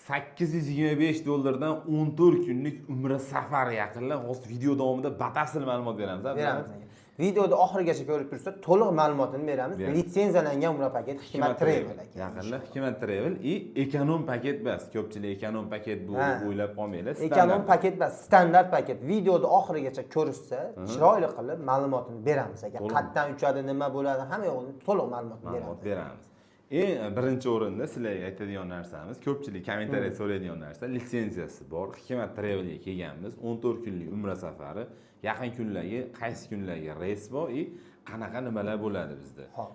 $825 14 kunlik umra safari yaqinlar. Hozir video davomida batafsil ma'lumot beramiz. Beramiz. Videoda oxirigacha ko'rib tursa, to'liq ma'lumotini beramiz. Litsenziyalangan umra paket Hikmat Travel ekan. Yaqinlar Hikmat Travel ekonom paket bas. Ko'pchilik ekonom paket bu o'ylab qolmanglar. Ekonom paket bas, standart paket. Videoda oxirigacha ko'rishsa, chiroyli qilib ma'lumotini beramiz aka. Qayerdan uchadi, nima bo'ladi, hamma yo'qni to'liq ma'lumot beramiz. Birinchi o'rinda sizlarga aytadigan narsamiz, ko'pchilik kommentariyada so'raydigan narsa, litsenziyasi bor. Hikmat Travelga kelganmiz. 14 kunlik umra safari, yaqin kunlarga, qaysi kunlarga reys bor, qanaqa nimalar bo'ladi bizda? Xo'p.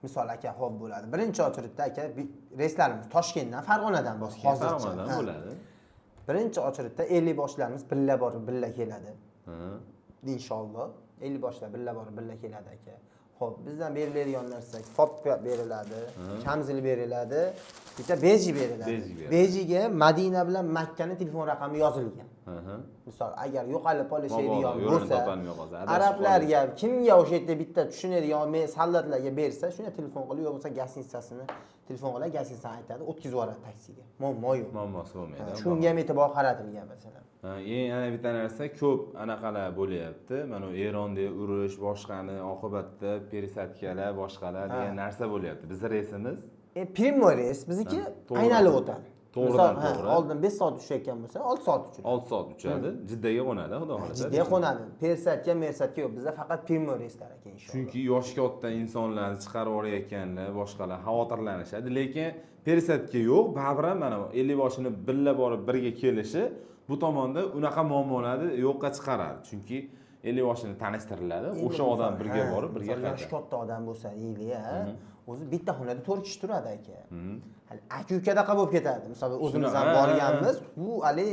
Misol aka, xo'p bo'ladi. Birinchi ochiribda aka, reyslarimiz Toshkentdan, Farg'onadan bor hozircha. Farg'onadan bo'ladi. Birinchi ochiribda 50 boshlarimiz billa borib, billa keladi. Inshaalloh 50 boshlar billa borib, billa keladi aka. Xo'p, bizdan beriladigan narsa FOB beriladi, kamzil beriladi, bitta beji beriladi. Bejiga Madina bilan Makkani telefon raqami yozilgan. Misol, agar yo'qolib qolishadigan bo'lsa, arablarga, kimga o'sha yerda bitta tushunadigan men soldatlarga bersa, shunga telefon qilib, yo bo'lsa gasinitsasini telefon qilib, gasinitsani aytadi, o'tkazib yuboradi taksiga. Muammo yo'q. Muammosi bo'lmaydi. Shunga ham e'tibor qaratilgan masalan. Yana bitta narsa ko'p anaqalar bo'lyapti. Mana Eronda urush, boshqani oqibatda peresadkalar, boshqalar degan narsa bo'lyapti. Bizning reysimiz primoy reys bizniki aynalib o'tadi. To'g'ridan to'g'ri. Oldin 5 soat ushlayotgan bo'lsa, 6 soat uchadi. 6 soat uchadi. Jiddaga qo'nadi, xudo xolasa. Jiddaga qo'nadi. Persadga, mersatga yo'q. Bizda faqat primoy reyslar ekan inshaalloh. Chunki yosh katta insonlarni chiqarib yuborayotganlar, boshqalar xavotirlanishadi, lekin persadga yo'q. Baribir mana 50 boshini billa borib birga kelishi bu tomonda unaqa muammolarni yo'qqa chiqaradi. Chunki 50 boshini tanishtiriladi, o'sha odam birga borib, birga qaytadi. Yosh katta odam bo'lsa, o'zi bitta xonada 4 kishi turadi aka. Hali aka-ukadaqa bo'lib ketadi. Masalan, o'zimiz ham borganmiz, u hali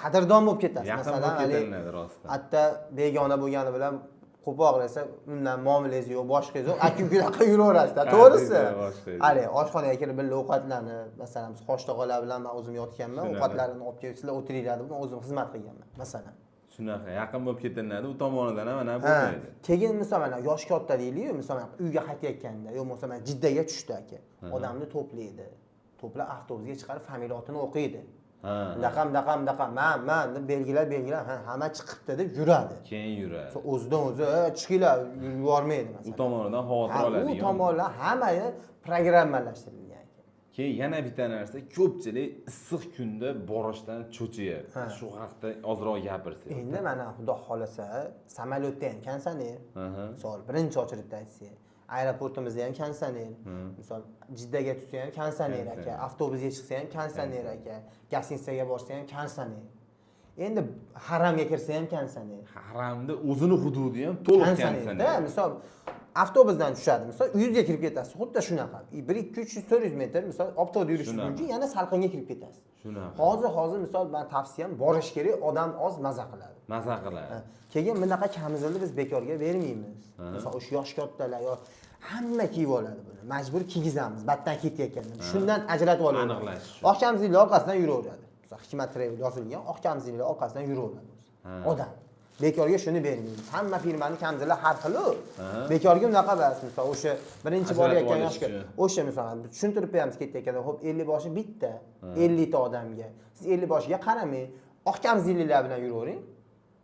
qadrdon bo'lib ketadi. Masalan, hali hatto begona bo'lgani bilan qo'poq desa, undan muomalangiz yo'q, boshqangiz yo'q, aka-ukadaqa yuraverasiz, to'g'risi. Hali oshxonaga kirib birga ovqatlanib, masalan, biz qo'shtog'alar bilan men o'zim yotganman, ovqatlarini olib kelib, sizlar o'tiringlar deb o'zim xizmat qilganman, masalan. Shunaqa yaqin bo'lib ketiladi, u tomonidan ham mana bo'lmaydi. Keyin masalan yosh katta deylik-ku, masalan uyga qaytayotganda, yo bo'lmasa men Jiddaga tushdi aka. Odamni to'playdi. To'plab avtobusga chiqarib familiyatini o'qiydi. Daqam man deb belgilar, hamma chiqibdi deb yuradi. Keyin yuradi. O'zidan o'zi chiqinglar yubormaydi masalan. U tomonidan xavotir oladi. U tomonlar hammaga programmalashtirilgan. Keyin yana bitta narsa, ko'pchilik issiq kunda borishdan cho'chiyapti. Shu haqda ozroq gapirsangiz. Endi mana xudo xolasa, samolyotda ham konditsioner. Misol birinchi ochirib aytsak, aeroportimizda ham konditsioner. Misol Jiddaga tushsa ham konditsioner aka, avtobusga chiqsa ham konditsioner aka, gasinitsaga borsa ham konditsioner. Endi haramga kirsa ham konditsioner. Haramda o'zini hududi ham to'liq konditsioner. Misol avtobusdan tushadi, misol uyingizga kirib ketasiz. Xuddi shunaqa. 1 2 300 400 metr misol avtobusda yurishingiz mumkin, yana salqinga kirib ketasiz. Shunaqa. Hozir misol men tavsiyam borish kerak, odam oz maza qiladi. Maza qiladi. Keyin bunaqa kamzilni biz bekorga bermaymiz. Misol o'sha yosh kattalar yo hamma kiyib oladi buni. Majbur kiygizamiz, batdan ketayotganda. Shundan ajratib olamiz. Aniqlash. Oq kamzillar orqasidan yuraveradi. Misol Hikmat Travel yozilgan oq kamzillar orqasidan yuraveradi. Odam bekorga shuni bermaymiz. Hamma firmaning kamzili har xil-ku. Bekorga unaqa emas. Misol o'sha birinchi borayotgan yoshga o'sha misol tushuntirib beramiz ketayotganda, xo'p 50 boshi bitta, 50 ta odamga. Siz 50 boshiga qaramang, oq kamzillar bilan yuravering.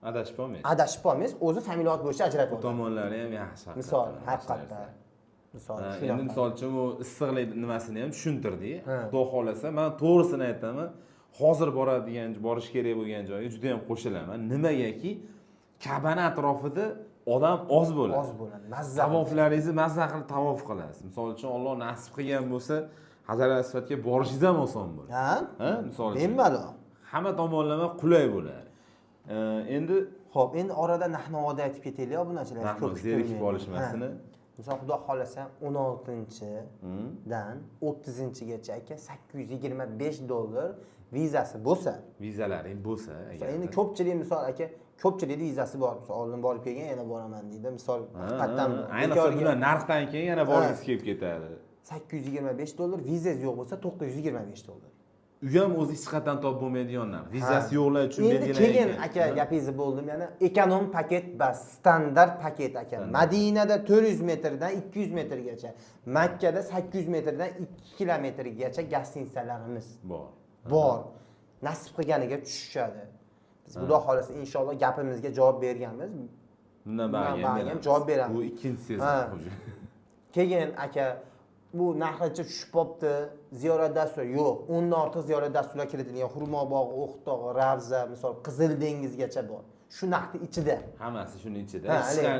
Adashib qolmaysiz. Adashib qolmaysiz, o'zi familiyat bo'yicha ajratib oladi. Tomonlari ham yaxshi. Misol, haqiqatda. Misol, endi misol uchun u issiqlik nimasini ham tushuntirdik. Xudo xolasa, men to'g'risini aytaman, hozir borish kerak bo'lgan joyga juda ham qo'shilaman. Nimagaki Kabani atrofida odam oz bo'ladi. Oz bo'ladi. Tavoflaringizni mazza qilib tavof qilasiz. Misol uchun Alloh nasib qilgan bo'lsa, Hajar al-Aswadga borishingiz ham oson bo'ladi. Misol uchun. Bemalol. Hamma tomonlama qulay bo'ladi. Endi xo'p, endi orada nahnovoda aytib ketaylik, obunachilar ko'p zerikib olishmasini. Misol xudo xolasa 16-dan 30-gacha aka $825 vizasi bo'lsa, vizalaring bo'lsa, endi ko'pchilik misol aka ko'pchilik vizasi bor. Misol oldin borib kelgan, yana boraman deydi. Misol haqiqatan ayniqsa bular narxdan keyin yana borgingiz kelib ketadi. $825, vizangiz yo'q bo'lsa $925. u ham o'zi hech qayerdan topib bo'lmaydigan narx. Vizasi yo'qlar uchun endi keyin belgilangan. aka gapingizni bo'ldim, yana ekonom paket bas, standart paket aka. Madinada 400 metrdan 200 metrgacha, Makkada 800 metrdan 2 kilometrgacha gastinisalarimiz bor. Nasib qilganiga tushishadi. Biz xudo xolasa inshaalloh gapimizga javob berganmiz. Bundan ham javob beramiz. Bu ikkinchi sezon. Keyin aka bu narxgacha tushib qopti, ziyorat dasturi yo'q. 10 dan ortiq ziyorat dasturlar kiritilgan. Xurmo bog'i, O'qtog'i, Ravza, misol Qizil dengizgacha bor. Shu narxning ichida. Hammasi shuning ichida.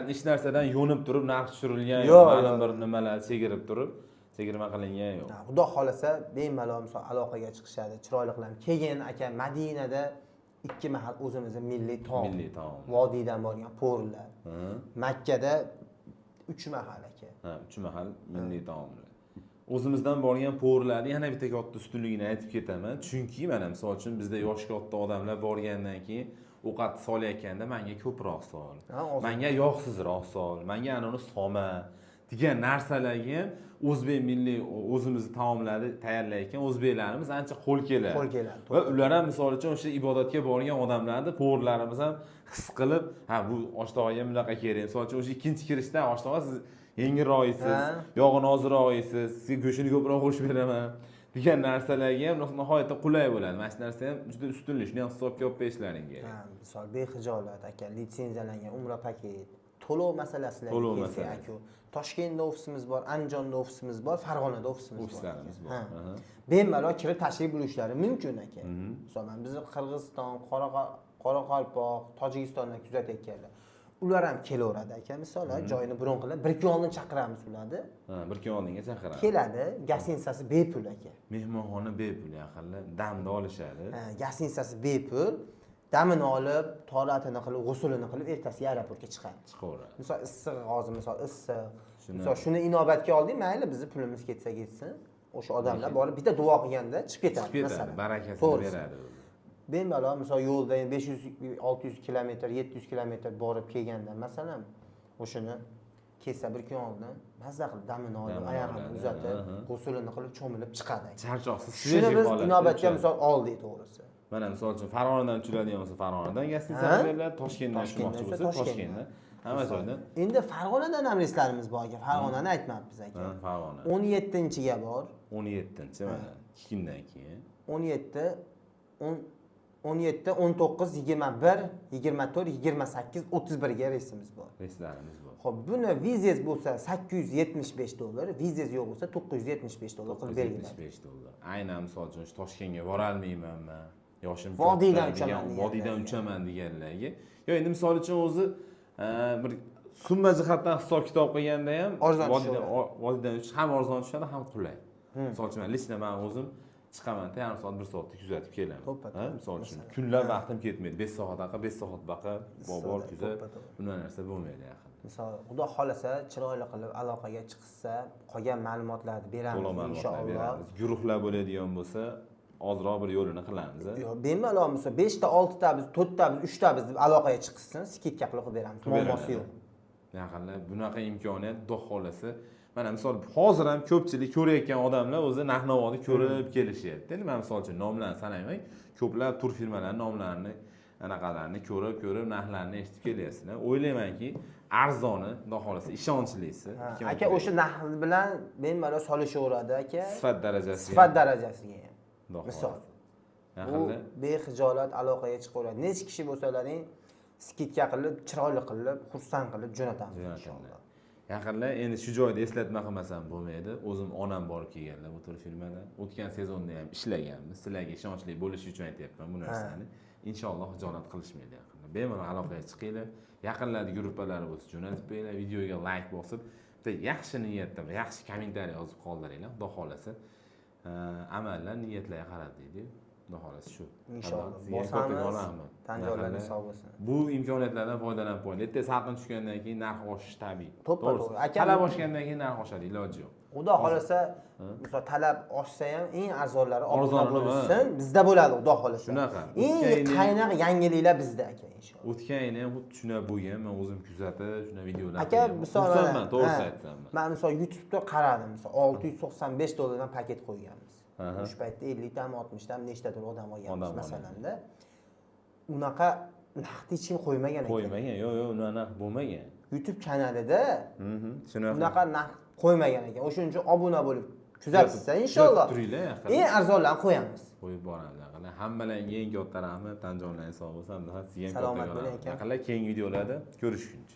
Hech narsadan yo'nib turib narx tushirilgan yo'q. Ma'lum bir nimalar chegirib turib, chegirma qilingan yo'q. Xudo xolasa bemalol misol aloqaga chiqishadi, chiroyli qilamiz. Keyin aka Madinada 2 mahal o'zimizning milliy taom. Vodiydan borgan po'rlar. Makkada 3 mahal aka. 3 mahal milliy taomlar. O'zimizdan borgan po'rlarni yana bitta katta ustunligini aytib ketaman. Chunki mana misol uchun bizda yosh katta odamlar borgandan keyin ovqat solayotganda menga ko'proq sol. Menga yog'sizroq sol. Menga anoni soma degan narsalarga ham o'zbek milliy o'zimizni taomlarni tayyorlayotgan o'zbeklarimiz ancha qo'l keladi. Va ular ham misol uchun o'sha ibodatga borgan odamlarni po'rlarimiz ham his qilib, ha bu oshtoqqa bunaqa kerak. Misol uchun o'sha ikkinchi kirishda oshtoqqa siz yengilroq yeysiz, yog'ini ozroq yeysiz, sizga go'shtini ko'proq qo'shib beraman degan narsalarga ham nihoyatda qulay bo'ladi. Mana shu narsa ham juda ustunlik. Shuni ham hisobga olib qo'yishlaring kerak. Misol bexijolat aka, litsenziyalangan umra paket, to'lov masalasiga kelsak aka. Toshkentda ofisimiz bor, Andijonda ofisimiz bor, Farg'onada ofisimiz bor. Bemalol kirib tashrif buyurishlari mumkin aka. Masalan, bizni Qirg'iziston, Qoraqalpoq, Tojikistondan kuzatayotganlar. Ular ham kelaveradi aka. Misol, joyini bron qilib, bir kun oldin chaqiramiz ularni. Bir kun oldinga chaqiramiz. Keladi, gastinsasi bepul aka. Mehmonxona bepul, yaqinlar damda olishadi. Gastinsasi bepul. Damini olib, to'ratini qilib, g'usulini qilib, ertasiga aeroportga chiqadi. Misol issiq hozir misol issiq. Misol shuni inobatga oldik, mayli bizni pulimiz ketsa ketsin. O'sha odamlar borib bitta duo qilganda chiqib ketadi masalan. Barakasini beradi. Bemalol misol yo'lda 500 600 kilometr, 700 kilometr borib kelganda masalan o'shini kelsa bir kun oldin mazza qilib damini olib, oyog'ini uzatib, g'usulini qilib, cho'milib chiqadi. Charchoqsiz, shuni biz inobatga misol oldik to'g'risi. Mana misol uchun Farg'onadan uchiradigan bo'lsa Farg'onadan gastinisaga beriladi, Toshkentdan uchmoqchi bo'lsa Toshkentdan. Hamma joydan. Endi Farg'onadan ham reyslarimiz bor aka. Farg'onani aytmabmiz aka. Farg'ona. 17-ga bor. 17-chi mana 2 kundan keyin. 17 19 21 24 28 31 ga reysimiz bor. Reyslarimiz bor. Xo'p, buni vizangiz bo'lsa $875, vizangiz yo'q bo'lsa $975 qilib belgiladi. $975. Aynan misol uchun Toshkentga bora olmaymanmi? Yoshim vodiydan uchaman deganlarga. Yo endi misol uchun o'zi bir summa jihatdan hisob kitob qilganda ham vodiydan uchish ham arzon tushadi, ham qulay. Misol uchun lично men o'zim chiqaman, yarim soat 1 soatda kuzatib kelaman. Misol uchun kunlar vaqtim ketmaydi. 5 soat aqa, 5 soat baqa, bor kuzat. Bunday narsa bo'lmaydi yaqin. Misol, xudo xolasa chiroyli qilib aloqaga chiqsa, qolgan ma'lumotlarni beramiz inshaalloh. Guruhlar bo'ladigan bo'lsa, ozroq bir yo'lini qilamiz. Yo'q, bemalol misol 5 ta, 6 ta biz, 4 ta biz, 3 ta biz deb aloqaga chiqsin, skidka qilib beramiz. Muammosi yo'q. Yaqinlar bunaqa imkoniyat xudo xolasa. Mana misol hozir ham ko'pchilik ko'rayotgan odamlar o'zi narx-navoni ko'rib kelishyapti. Endi men misol uchun nomlarni sanayman, ko'plab tur firmalarining nomlarini, anaqalarni ko'rib, narxlarini eshitib kelyapsizlar. O'ylaymanki, arzoni, xudo xolasa ishonchlisi. Aka o'sha narx bilan bemalol solishaveradi aka. Sifat darajasiga ham. Misol. Bu bexijolat aloqaga chiqaveradi. Necha kishi bo'lsalaring, skidka qilib, chiroyli qilib, xursand qilib jo'natamiz inshaalloh. Yaqinlar endi shu joyda eslatma qilmasam bo'lmaydi. O'zim onam borib kelganlar bu tur firmada. O'tgan sezonda ham ishlaganmiz. Sizlarga ishonchli bo'lish uchun aytyapman bu narsani. Inshaalloh hijolat qilishmaydi yaqinlar. Bemalol aloqaga chiqinglar. Yaqinlarda guruhlari bo'lsa jo'natib qo'yinglar, videoga like bosib, bitta yaxshi niyatda, yaxshi kommentariy yozib qoldiringlar. Xudo xolasa amallar niyatlarga qarab deydi. Xudo xolasa shu. Inshaalloh. Bosamiz. Tan joylarning sog' bo'lsin. Bu imkoniyatlardan foydalanib qo'ying. Erta salqin tushgandan keyin narx oshishi tabiiy. To'g'ri. Talab oshgandan keyin narx oshadi, iloji yo'q. Xudo xolasa, misol talab oshsa ham eng arzonlari ortda bo'lsin, bizda bo'ladi, xudo xolasa. Shunaqa. Eng qaynoq yangiliklar bizda aka inshaalloh. O'tgan yili ham xuddi shuna bo'lgan, men o'zim kuzatib, shuna videolar aka, misol to'g'risi aytsam. Men misol YouTube'da qaradim, misol $695 dan paket qo'yganmiz. Aha. O'sha paytda 50 tami 60 tami nechtadir odam olganmiz Odam masalanda. Unaqa naqd hech kim qo'ymagan ekan. Qo'ymagan, yo'q, unaqa bo'lmagan. YouTube kanalida Shunaqa. unaqa naqd qo'ymagan ekan. O'shuning uchun obuna bo'lib kuzatishsa inshaalloh Turinglar yaqin. eng arzonlarini qo'yamiz. Qo'yib boramiz yaqinlar. Hammalarga eng katta rahmat, Tanjonlarning sog' bo'lsin. Sizga ham Salomat katta bo'ling rahmat. aka. Yaqinlar keyingi videolarda ko'rishguncha.